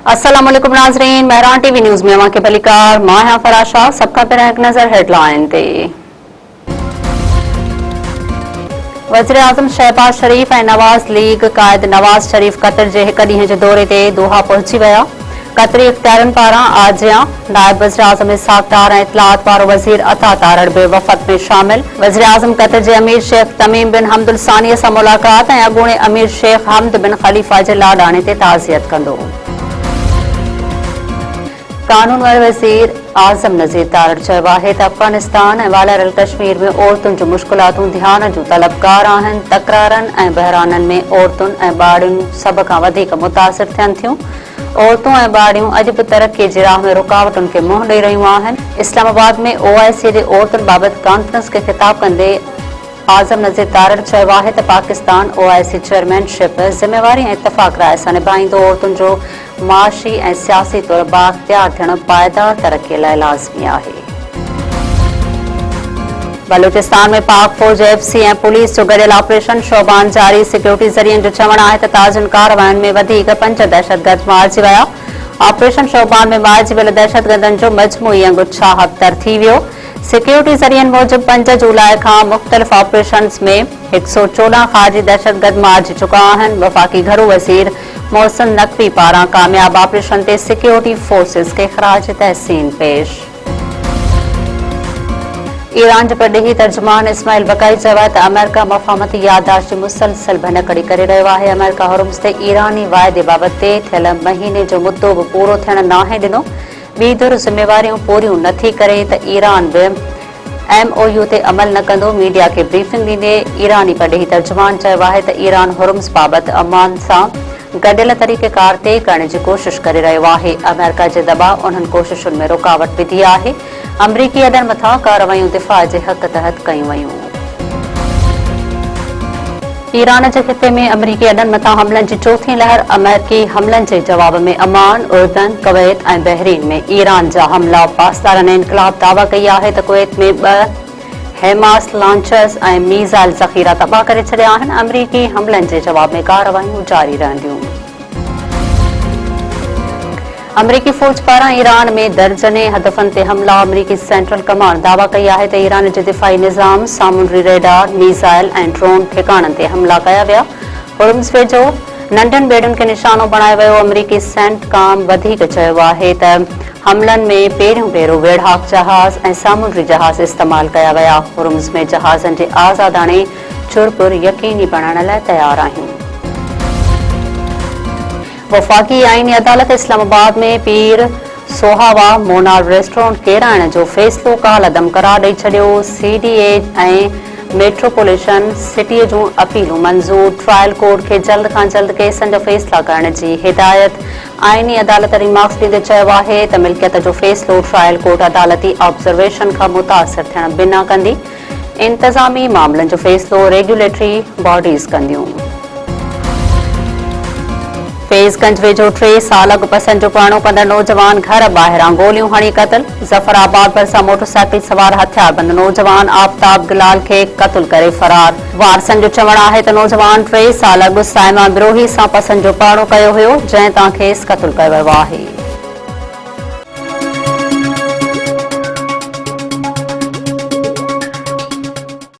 अस्सलाम वालेकुम नाज़रीन, महरान टीवी न्यूज़ में अवां के भलीकार मां फराशा सबका पहिरियों हिकु नज़र हेडलाइन ते। वज़ीर आज़म शहबाज शरीफ ऐं नवाज़ लीग क़ाइद नवाज़ शरीफ कतर जे हिकु ॾींहं जे दौरे ते दोहा पहुची विया। क़तरी इख़्तियारनि पारां आजियां नायब वज़ीर आज़म इसहाक़ डार ऐं इत्तलात वारो वज़ीर अता तारड़ बि वफ़द में शामिल। वज़ीर आज़म कतर जे अमीर शेख तमीम बिन हमदुल सानीअ सां मुलाक़ात ऐं अॻूणे अमीर शेख हमद बिन ख़लीफ़ा जे लाॾाणे ते ताज़ियत कंदो। कानून वारे वज़ीर आज़म नज़ीर तारड़ चयो आहे त अफ़गानिस्तान ऐं वालरल कश्मीर में औरतुनि जूं मुश्किलातूं ध्यान जूं तलबगार आहिनि। तकरारनि ऐं बहिराननि में औरतुनि ऐं ॿाड़ियूं सभ खां वधीक मुतासिर थियनि थियूं। औरतूं ऐं ॿाड़ियूं अॼु बि तरक़ीअ जी राह में रुकावटुनि खे मुंहुं ॾेई रहियूं आहिनि। इस्लामाबाद में OIC जे औरतुनि बाबति कॉन्फ्रेंस खे ख़िताब कंदे आज़म नज़ीर तारड़ चयो आहे त पाकिस्तान OIC चेयरमैनशिप ज़िम्मेवारी ऐं इत्तफ़ाक़ राय सां निभाईंदो। औरतुनि जो माशी ऐं सियासी तौर बाख्तियार थियणु पायदार तरक़ीअ लाइ लाज़मी आहे। बलूचिस्तान में पाक फौज FC ऐं पुलिस जो गॾियल ऑपरेशन शोबान जारी। सिक्योरिटी ज़रियनि जो चवणु आहे त ताज़नि कार्रवायुनि में वधीक 5 दहशतगर्द मारिजी विया। ऑपरेशन शोबान में मारिजी वियल दहशतगर्दनि जो मजमूई अंगु छाहतर थी वियो। सिक्योरिटी ज़रियनि मूजिबि 5 जुलाई खां मुख़्तलिफ़ ऑपरेशन्स में 114 ख़ारिजी दहशतगर्द मारिजी चुका आहिनि। वफ़ाक़ी घरू वज़ीर मोहसिन नक़वी पारां कामयाब ऑपरेशन ते सिक्योरिटी फोर्सिस खे ख़राज तहसीन पेश। ईरान जे परॾेही तर्जुमान इस्माइल बकाई चयो आहे त अमेरिका मफ़ाहमती याददाश्त जी मुसलसल भनकड़ी करे रहियो आहे। अमेरिका हुर्मुज़ ते ईरानी वाइदे बाबति तइ थियल महीने जो मुद्दो बि पूरो थियण नाहे ॾिनो। ॿी धुर ज़िम्मेवारियूं पूरियूं नथी करे त ईरान बि MOU ते अमल न कंदो। मीडिया खे ब्रीफिंग ॾींदे ईरानी परॾेही तर्जुमान चयो आहे त ईरान हुर्मुज़ बाबति अमान सां गॾियल तरीक़ेकार तइ करण जी कोशिश करे रहियो आहे। अमेरिका जे दॿाउ उन्हनि कोशिशुनि में रुकावट विधी आहे। अमरीकी अॾनि मथां कार्रवायूं दिफ़ा जे हक़ तहत कयूं वयूं। ईरान जे ख़िते में अमरीकी अॾनि मथां हमलनि जी चौथीं लहर। अमेरिकी हमलनि जे जवाब में अमान, उर्दन, कुवैत ऐं बहरीन में ईरान जा हमला। पासदारनि इनक़लाब दावा कई आहे त कुवैत में 2 हेमास लॉन्चर्स ऐं मीज़ाइल ज़ख़ीरा तबाह करे छॾिया आहिनि। अमरीकी हमलनि जे जवाब में कार्रवायूं जारी रहंदियूं। अमरीकी फ़ौज पारां ईरान में दर्जने हदफ़नि ते हमला। अमरीकी सेंट्रल कमांड दावा कई आहे त ईरान जे दिफ़ाई निज़ाम, सामूंडी रेडार, मीज़ाइल ऐं ड्रोन ठिकाणनि ते हमला कया विया। हुर्मुज़ वेझो नंढनि ॿेड़ियुनि खे निशानो बणायो वियो। अमरीकी सेंटकॉम वधीक चयो आहे त हमलनि में पहिरियों भेरो वेढ़ाक जहाज़ ऐं सामूंडी जहाज़ इस्तेमालु कया विया। हुर्मुज़ में जहाज़नि जे आज़ादाणे चुरपुर यक़ीनी बणाइण लाइ तयार आहियूं। वफ़ाक़ी आईनी अदालत इस्लामाबाद में पीर सोहावा मोनार रेस्टोरेंट किराइण जो फ़ैसिलो काल अदम करार ॾेई छॾियो। CDA ऐं मेट्रोपॉलिटन सिटीअ जूं अपीलूं मंज़ूर। ट्रायल कोर्ट खे जल्द खां जल्द केसनि जा फ़ैसिला करण जी हिदायत। आईनी अदालत रिमार्क्स ॾींदे चयो आहे त मिल्कियत जो फ़ैसिलो ट्रायल कोर्ट अदालती ऑब्ज़र्वेशन खां मुतासिर थियण बिना कंदी। इंतज़ामी मामलनि जो फ़ैसिलो रेगुलेटरी बॉडीज़ कंदियूं। फैज़गंज वेझो 3 साल अॻु पसंदि जो पाणो कंदड़ नौजवान घर ॿाहिरां गोलियूं हणी क़तल। ज़फराबाद भरिसां मोटरसाइकिल सवार हथियारबंद नौजवान आफ़ताब गिलाल खे क़तल करे फ़रार। वारसनि जो चवणु आहे त नौजवान 3 साल अॻु साइमा बिरोही सां पसंदि जो पाणो कयो हुयो, जंहिं तां खेसि क़तल कयो वियो आहे।